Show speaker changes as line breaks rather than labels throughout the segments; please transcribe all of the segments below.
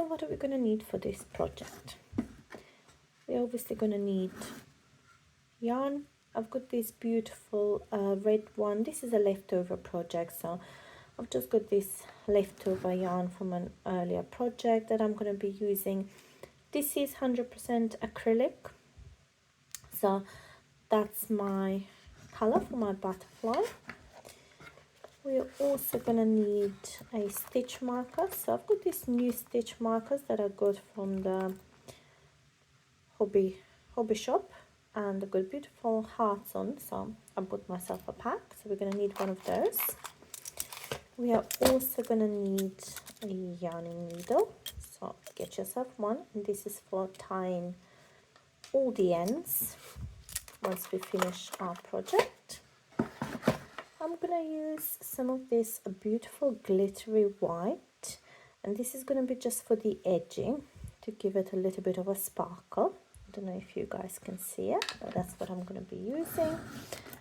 So what are we going to need for this project? We're obviously going to need yarn. I've got this beautiful red one. This is a leftover project, so I've just got this leftover yarn from an earlier project that I'm going to be using. This is 100% acrylic, so that's my color for my butterfly. We're also going to need a stitch marker. So I've got these new stitch markers that I got from the hobby shop, and they've got beautiful hearts on, so I bought myself a pack. So we're going to need one of those. We are also going to need a yarning needle, so get yourself one, and this is for tying all the ends once we finish our project. I'm going to use some of this beautiful glittery white, and this is going to be just for the edging to give it a little bit of a sparkle. I don't know if you guys can see it, but that's what I'm going to be using.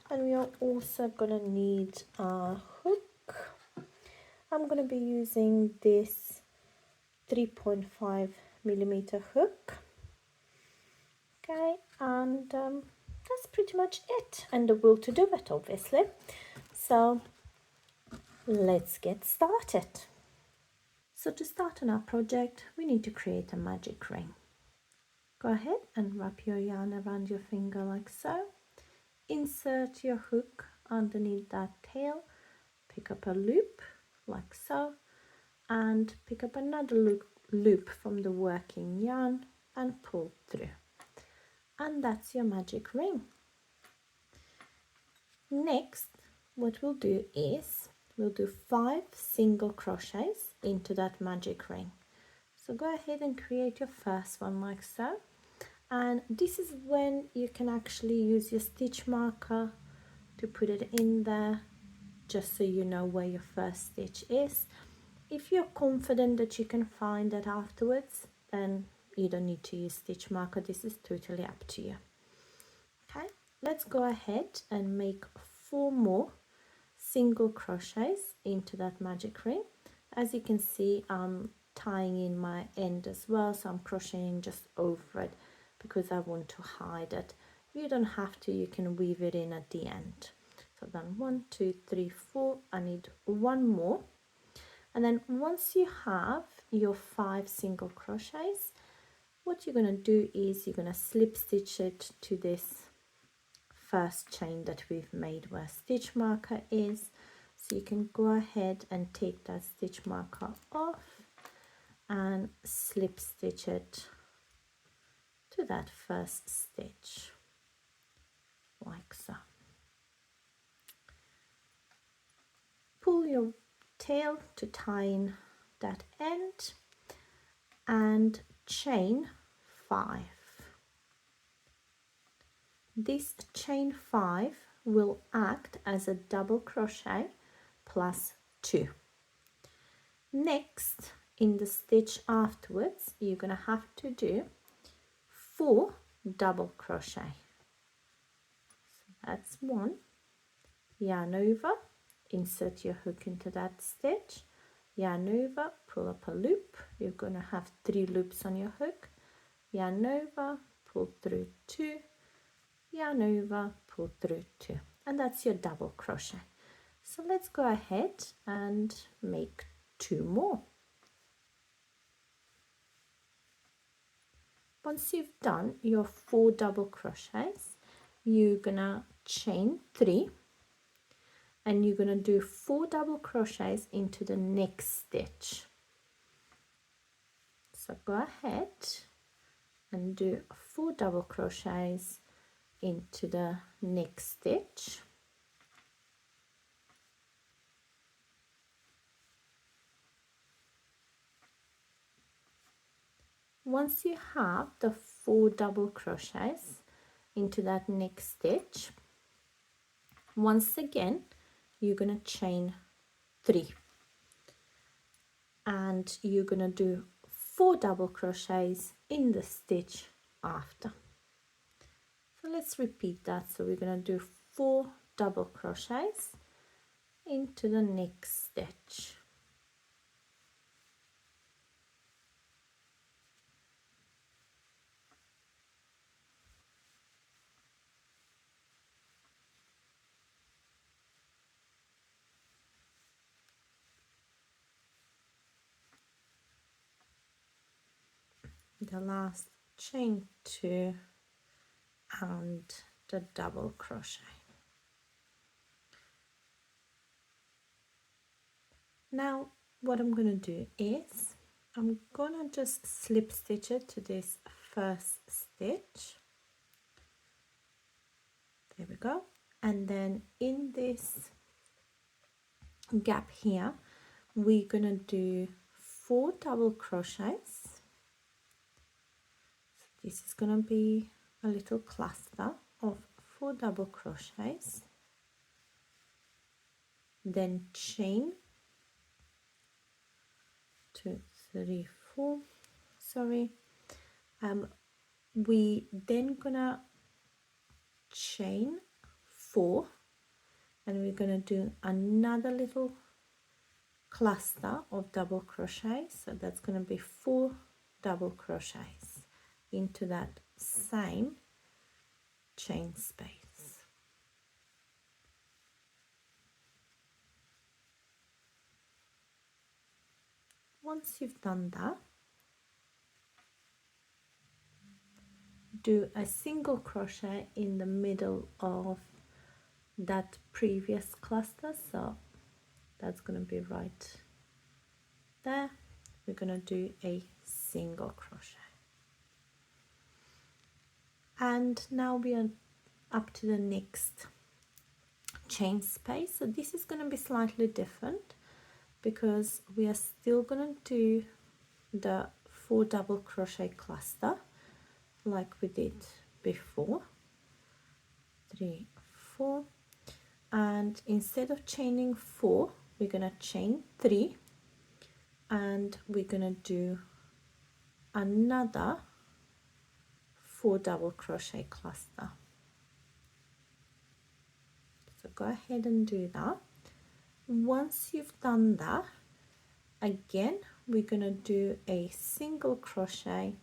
And we are also going to need a hook. I'm going to be using this 3.5 millimeter hook. Okay, and that's pretty much it, and the will to do it, obviously. So let's get started. So to start on our project, we need to create a magic ring. Go ahead and wrap your yarn around your finger like so. Insert your hook underneath that tail, pick up a loop like so, and pick up another loop from the working yarn and pull through. And that's your magic ring. Next, what we'll do is we'll do 5 single crochets into that magic ring. So go ahead and create your first one like so. And this is when you can actually use your stitch marker to put it in there, just so you know where your first stitch is. If you're confident that you can find that afterwards, then you don't need to use stitch marker. This is totally up to you. Okay, let's go ahead and make 4 more single crochets into that magic ring. As you can see, I'm tying in my end as well, so I'm crocheting just over it because I want to hide it. You don't have to, you can weave it in at the end. So then 1, 2, 3, 4, I need 1 more. And then once you have your 5 single crochets, what you're going to do is you're going to slip stitch it to this first chain that we've made where stitch marker is. So you can go ahead and take that stitch marker off and slip stitch it to that first stitch like so. Pull your tail to tie in that end and chain 5. This chain 5 will act as a double crochet plus 2. Next, in the stitch afterwards, you're going to have to do 4 double crochet. So that's 1, yarn over, insert your hook into that stitch, yarn over, pull up a loop. You're going to have 3 loops on your hook, yarn over, pull through 2, yarn over, pull through 2, and that's your double crochet. So let's go ahead and make 2 more. Once you've done your 4 double crochets, you're gonna chain 3 and you're gonna do 4 double crochets into the next stitch. So go ahead and do 4 double crochets into the next stitch. Once you have the 4 double crochets into that next stitch, once again you're going to chain 3 and you're going to do 4 double crochets in the stitch after. So let's repeat that. So we're going to do 4 double crochets into the next stitch. the last chain 2 and the double crochet. Now what I'm going to do is I'm going to just slip stitch it to this first stitch. There we go. And then in this gap here we're going to do 4 double crochets. So this is going to be a little cluster of 4 double crochets, then chain 2 3 4, sorry, we then gonna chain 4 and we're gonna do another little cluster of double crochets, so that's gonna be 4 double crochets into that same chain space. Once you've done that, do a single crochet in the middle of that previous cluster, so that's going to be right there. We're going to do a single crochet, and now we are up to the next chain space. So this is going to be slightly different because we are still going to do the 4 double crochet cluster like we did before, 3 4, and instead of chaining 4 we're going to chain 3 and we're going to do another 4 double crochet cluster. So go ahead and do that. Once you've done that, again we're going to do a single crochet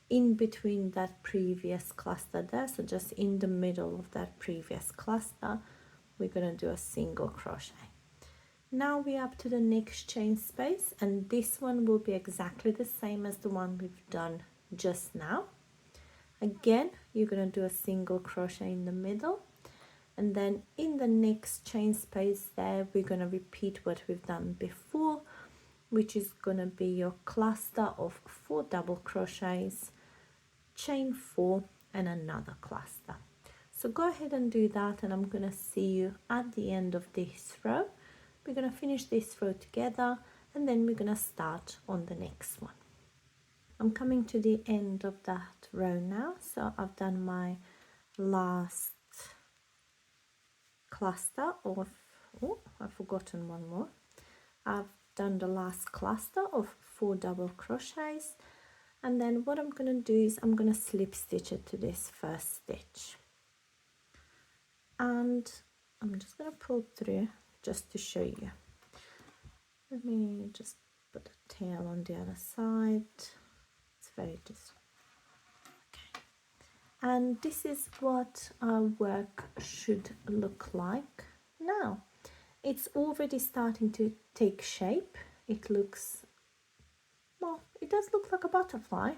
in between that previous cluster there, so just in the middle of that previous cluster we're going to do a single crochet. Now we're up to the next chain space, and this one will be exactly the same as the one we've done just now. Again, you're going to do a single crochet in the middle, and then in the next chain space there we're going to repeat what we've done before, which is going to be your cluster of 4 double crochets, chain 4 and another cluster. So go ahead and do that, and I'm going to see you at the end of this row. We're going to finish this row together and then we're going to start on the next one. I'm coming to the end of that row now, so I've done my last cluster of, oh, I've forgotten one more. I've done the last cluster of 4 double crochets, and then what I'm going to do is I'm going to slip stitch it to this first stitch, and I'm just going to pull through just to show you. Let me just put a tail on the other side. It's very just okay. And this is what our work should look like now. It's already starting to take shape. It looks, well, it does look like a butterfly,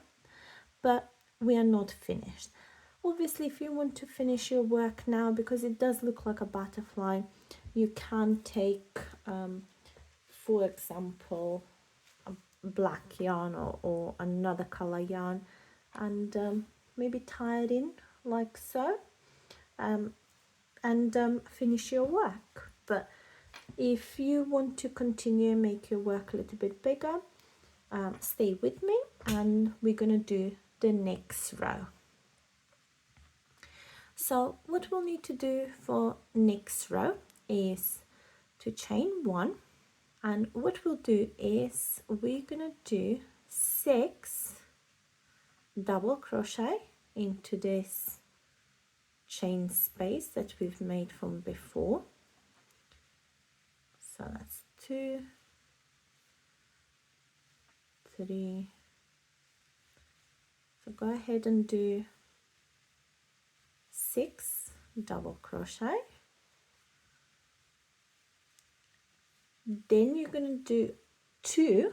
but we are not finished. Obviously, if you want to finish your work now, because it does look like a butterfly, you can take, for example, a black yarn or another color yarn, and maybe tie it in like so, and finish your work. But if you want to continue and make your work a little bit bigger, stay with me and we're going to do the next row. So what we'll need to do for next row is to chain 1, and what we'll do is we're going to do 6 double crochet into this chain space that we've made from before. So that's 2 3, so go ahead and do 6 double crochet. Then you're going to do 2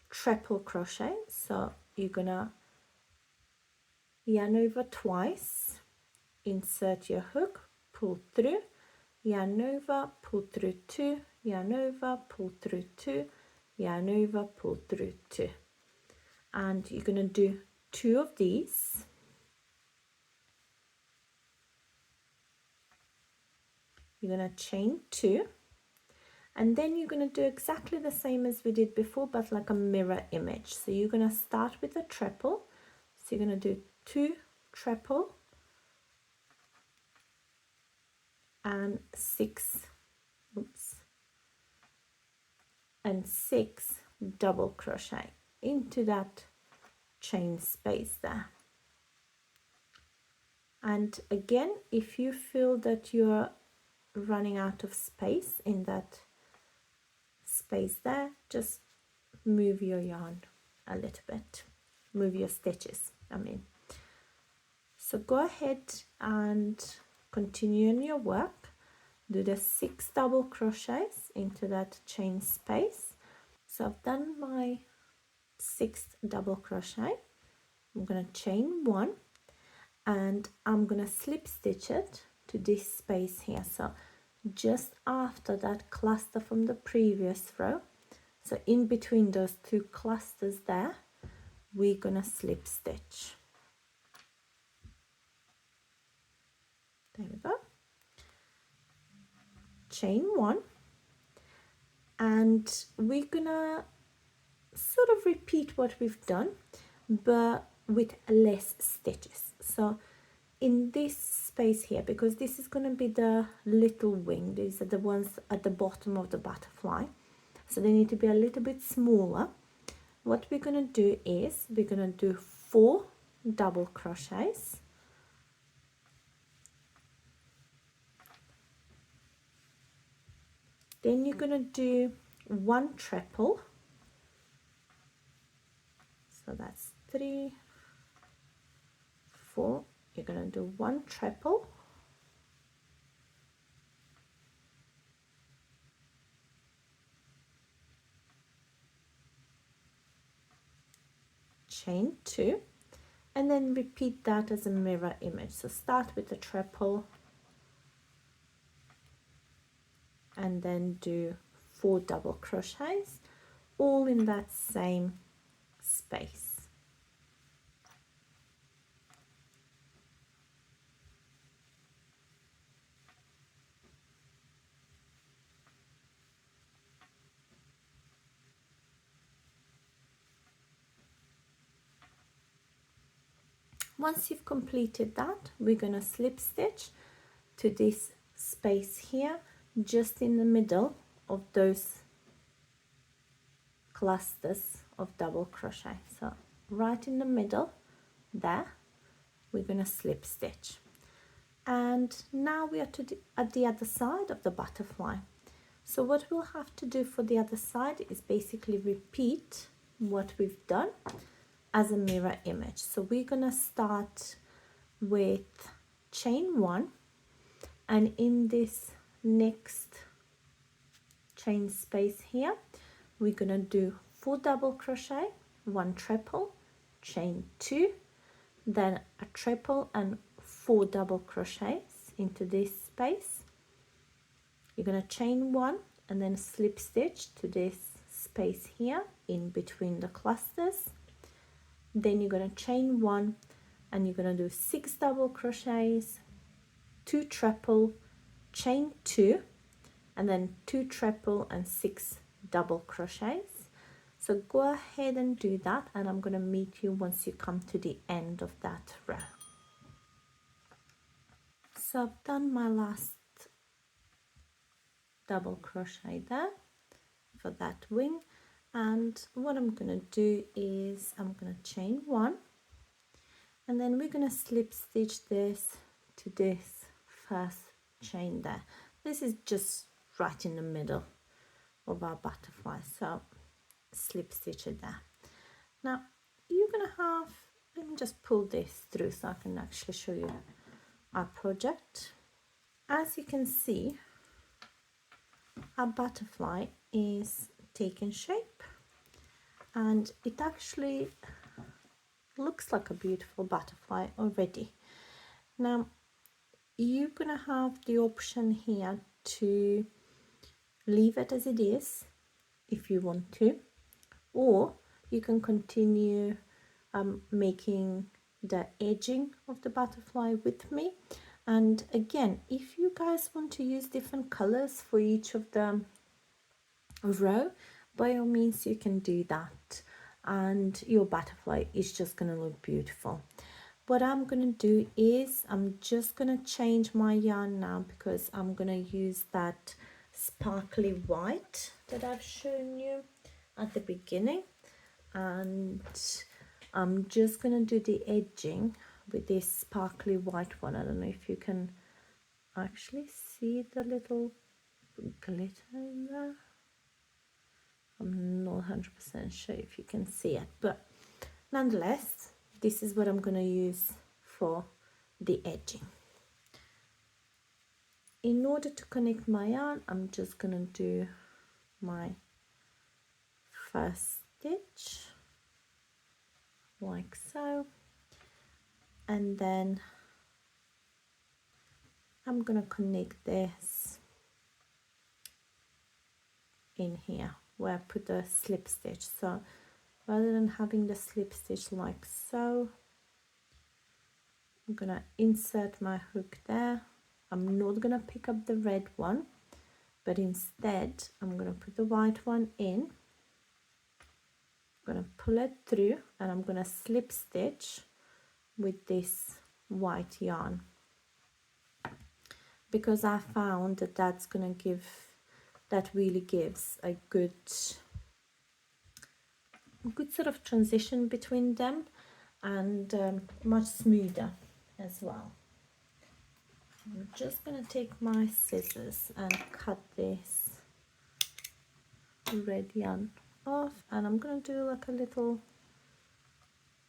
triple crochet, so you're gonna yarn over twice, insert your hook, pull through, yarn over, pull through 2, yarn over, pull through 2, yarn over, pull through 2. And you're going to do 2 of these. You're going to chain 2, and then you're going to do exactly the same as we did before, but like a mirror image. So you're going to start with a treble. So you're going to do 2 treble and 6 double crochet into that chain space there. And again, if you feel that you're running out of space in that space there, just move your yarn a little bit, move your stitches, so go ahead and continue in your work. Do the 6 double crochets into that chain space. So I've done my 6th double crochet. I'm going to chain 1, and I'm going to slip stitch it to this space here, so just after that cluster from the previous row. So in between those 2 clusters there, we're going to slip stitch. There we go. Chain 1, and we're gonna sort of repeat what we've done, but with less stitches. So in this space here, because this is going to be the little wing, these are the ones at the bottom of the butterfly, so they need to be a little bit smaller. What we're going to do is we're going to do 4 double crochets, then you're going to do 1 treble, so that's 3, 4, you're going to do 1 treble, chain 2, and then repeat that as a mirror image. So start with the treble and then do 4 double crochets, all in that same space. Once you've completed that, we're going to slip stitch to this space here, just in the middle of those clusters of double crochet. So right in the middle there, we're going to slip stitch. And now we are at the other side of the butterfly. So what we'll have to do for the other side is basically repeat what we've done as a mirror image. So we're gonna start with chain 1, and in this next chain space here, we're gonna do 4 double crochet, 1 treble, chain 2, then a treble and 4 double crochets into this space. You're gonna chain 1 and then slip stitch to this space here in between the clusters. Then you're going to chain 1 and you're going to do 6 double crochets, 2 treble, chain 2, and then 2 treble and 6 double crochets. So go ahead and do that, and I'm going to meet you once you come to the end of that row. So I've done my last double crochet there for that wing, and what I'm going to do is I'm going to chain 1, and then we're going to slip stitch this to this first chain there. This is just right in the middle of our butterfly, so slip stitch it there. Now you're going to have, let me just pull this through so I can actually show you our project. As you can see, our butterfly is taking shape, and it actually Looks like a beautiful butterfly already. Now you're gonna have the option here to leave it as it is if you want to, or you can continue making the edging of the butterfly with me. And again, if you guys want to use different colors for each of the row, by all means you can do that, and your butterfly is just going to look beautiful. What I'm going to do is I'm just going to change my yarn now, because I'm going to use that sparkly white that I've shown you at the beginning, and I'm just going to do the edging with this sparkly white one. I don't know if you can actually see the little glitter in there. I'm not 100% sure if you can see it, but nonetheless, this is what I'm going to use for the edging. In order to connect my yarn, I'm just going to do my first stitch like so, and then I'm going to connect this in here where I put the slip stitch. So rather than having the slip stitch like so, I'm going to insert my hook there. I'm not going to pick up the red one, but instead I'm going to put the white one in. I'm going to pull it through, and I'm going to slip stitch with this white yarn, because I found that that's going to give, that really gives a good sort of transition between them, and much smoother as well. I'm just going to take my scissors and cut this red yarn off, and I'm going to do like a little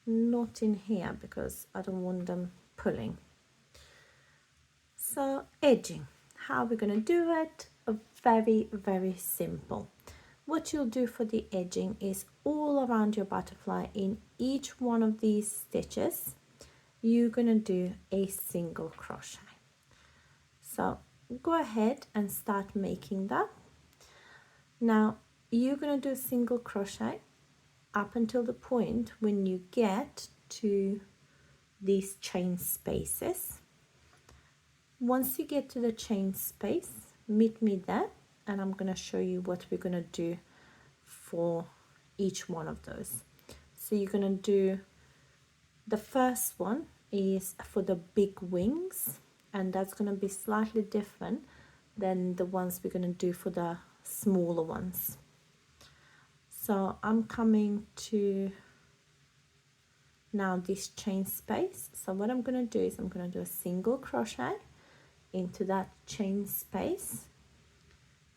knot in here because I don't want them pulling. So edging, how we're going to do it? Very, very simple. What you'll do for the edging is all around your butterfly, in each one of these stitches, you're going to do a single crochet. So go ahead and start making that. Now you're going to do a single crochet up until the point when you get to these chain spaces. Once you get to the chain space, meet me there, and I'm going to show you what we're going to do for each one of those. So you're going to do, the first one is for the big wings, and that's going to be slightly different than the ones we're going to do for the smaller ones. So I'm coming to now this chain space. So what I'm going to do is I'm going to do a single crochet into that chain space,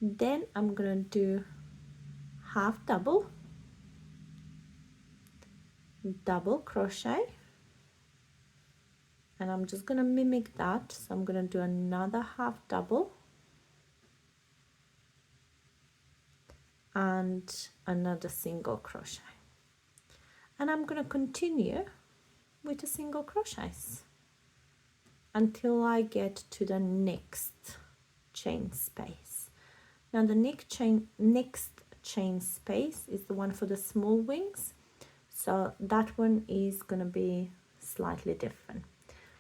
then I'm going to do half double, double crochet, and I'm just going to mimic that. So I'm going to do another half double and another single crochet, and I'm going to continue with the single crochets until I get to the next chain space. Now the next chain space is the one for the small wings, so that one is going to be slightly different.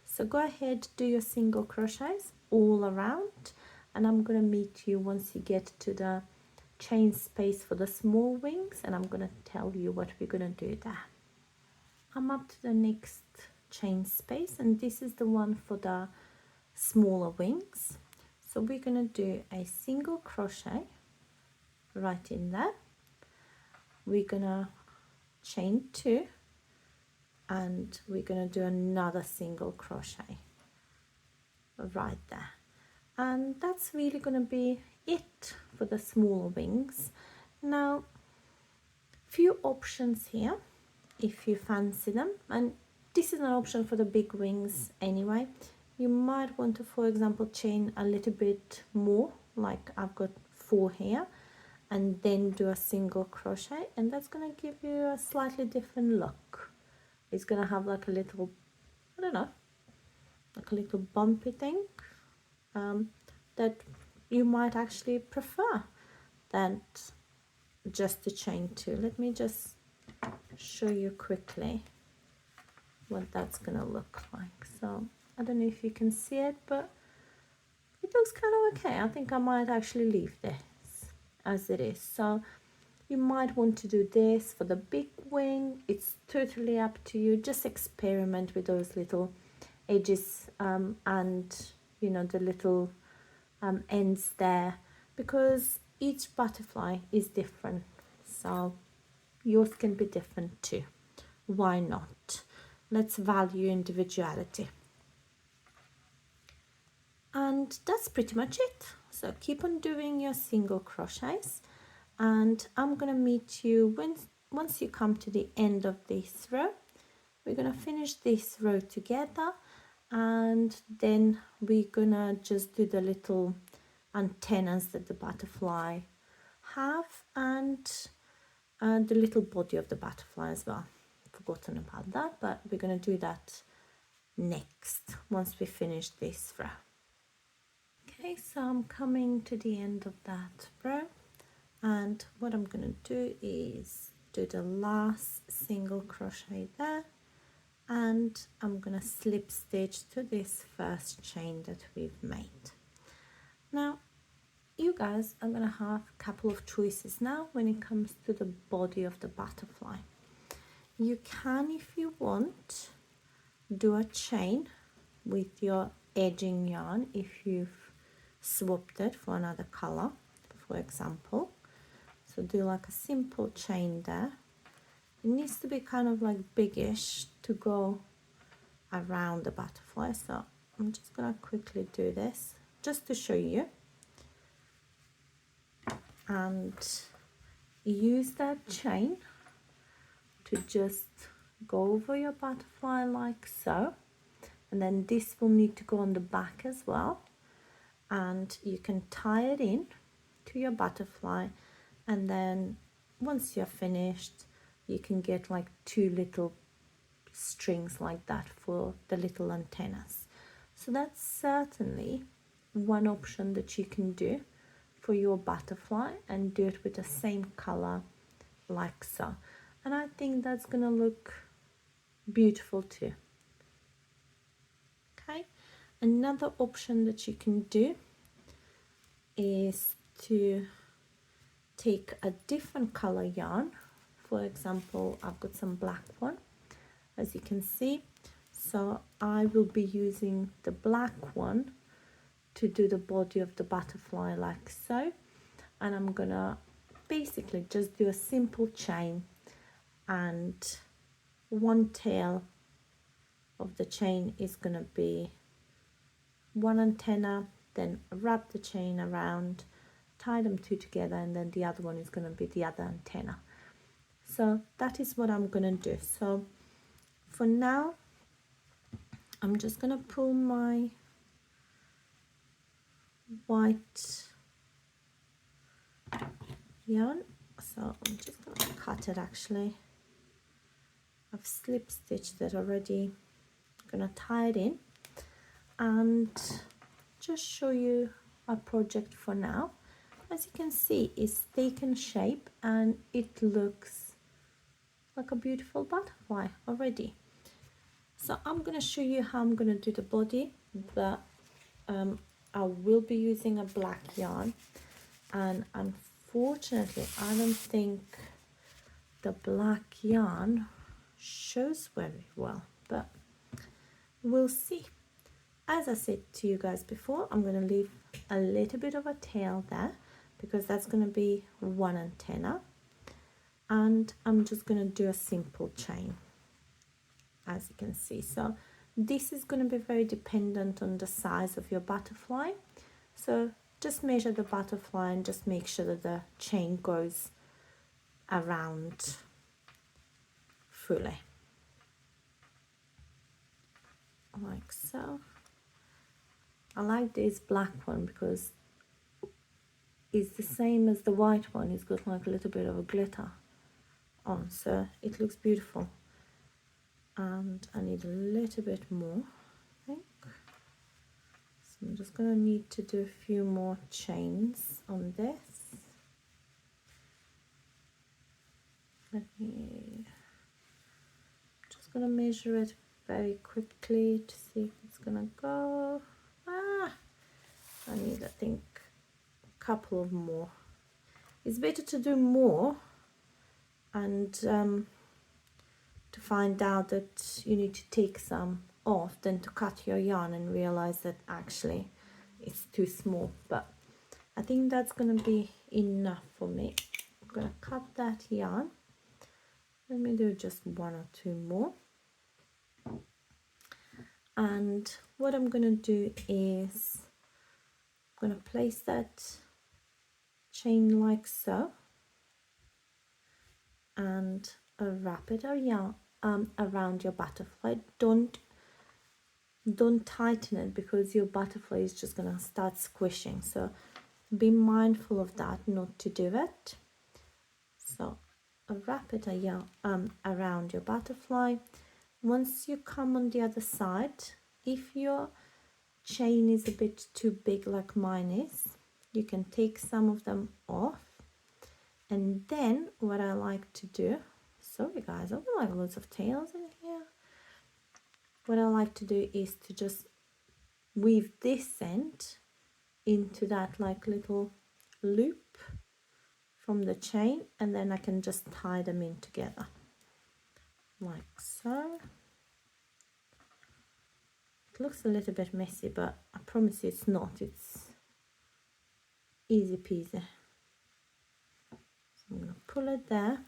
So go ahead, do your single crochets all around, and I'm going to meet you once you get to the chain space for the small wings, and I'm going to tell you what we're going to do there. I'm up to the next chain space, and this is the one for the smaller wings. So we're going to do a single crochet right in there. We're going to chain 2, and we're going to do another single crochet right there, and that's really going to be it for the smaller wings. Now, few options here if you fancy them, and this is an option for the big wings anyway. You might want to, for example, chain a little bit more, like I've got 4 here, and then do a single crochet, and that's going to give you a slightly different look it's gonna have like a little, I don't know, like a little bumpy thing, that you might actually prefer than just the chain too. Let me just show you quickly what that's gonna look like. So I don't know if you can see it, but it looks kind of okay. I think I might actually leave this as it is. So you might want to do this for the big wing. It's totally up to you. Just experiment with those little edges, and you know, the little ends there, because each butterfly is different, so yours can be different too. Why not? Let's value individuality. And that's pretty much it. So keep on doing your single crochets, and I'm gonna meet you once you come to the end of this row. We're gonna finish this row together, and then we're gonna just do the little antennas that the butterfly have, and the little body of the butterfly as well. Forgotten about that, but we're gonna do that next once we finish this row. Okay, so I'm coming to the end of that row, and what I'm going to do is do the last single crochet there, and I'm going to slip stitch to this first chain that we've made. Now you guys are going to have a couple of choices now when it comes to the body of the butterfly. You can, if you want, do a chain with your edging yarn if you've swapped it for another color, for example. So do like a simple chain there. It needs to be kind of like biggish to go around the butterfly, so I'm just gonna quickly do this just to show you, and use that chain to just go over your butterfly like so, and then this will need to go on the back as well, and you can tie it in to your butterfly, and then once you're finished you can get like 2 little strings like that for the little antennas. So that's certainly one option that you can do for your butterfly, and do it with the same color like so, and I think that's gonna look beautiful too. Okay, another option that you can do is to take a different color yarn. For example, I've got some black one, as you can see, so I will be using the black one to do the body of the butterfly like so, and I'm gonna basically just do a simple chain, and one tail of the chain is gonna be one antenna, then wrap the chain around, tie them 2 together, and then the other one is going to be the other antenna. So that is what I'm going to do. So for now I'm just going to pull my white yarn, so I'm just going to cut it. Actually, I've slip stitched it already. I'm going to tie it in and just show you a project for now. As you can see, it's taken shape and it looks like a beautiful butterfly already. So I'm going to show you how I'm going to do the body, but I will be using a black yarn, and unfortunately I don't think the black yarn shows very well, but we'll see. As I said to you guys before, I'm going to leave a little bit of a tail there because that's going to be one antenna, and I'm just going to do a simple chain, as you can see. So this is going to be very dependent on the size of your butterfly, so just measure the butterfly and just make sure that the chain goes around fully like so. I like this black one because it's the same as the white one. It's got like a little bit of a glitter on, so it looks beautiful. and I need a little bit more, I think. So I'm just going to need to do a few more chains on this. Just going to measure it very quickly to see if it's going to go. I need, I think, a couple of more. It's better to do more and to find out that you need to take some off than to cut your yarn and realize that actually it's too small. But I think that's going to be enough for me. I'm going to cut that yarn. Let me do just one or two more. And what I'm going to do is I'm going to place that chain like so and wrap it around your butterfly. Don't tighten it because your butterfly is just going to start squishing, so be mindful of that, not to do it. So wrap it around your butterfly. Once you come on the other side, if your chain is a bit too big like mine is, you can take some of them off. And then what I like to do, sorry guys, I've got like lots of tails in here. What I like to do is to just weave this end into that like little loop from the chain, and then I can just tie them in together like so. It looks a little bit messy, but I promise you it's not. It's easy peasy. So I'm going to pull it there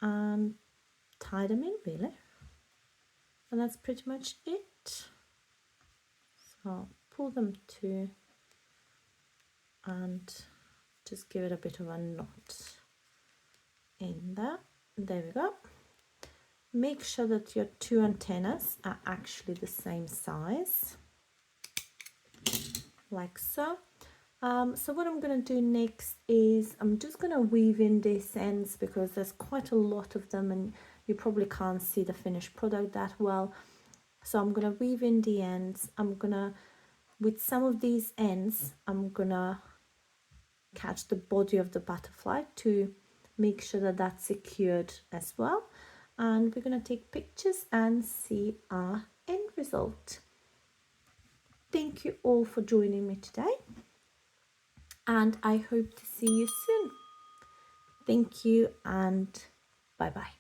and tie them in really, and that's pretty much it. So pull them to and just give it a bit of a knot in there. There we go. Make sure that your two antennas are actually the same size, like so. So what I'm going to do next is I'm just going to weave in these ends because there's quite a lot of them and you probably can't see the finished product that well. So I'm going to weave in the ends. With some of these ends, I'm going to catch the body of the butterfly to make sure that that's secured as well. And we're going to take pictures and see our end result. Thank you all for joining me today, and I hope to see you soon. Thank you and bye bye.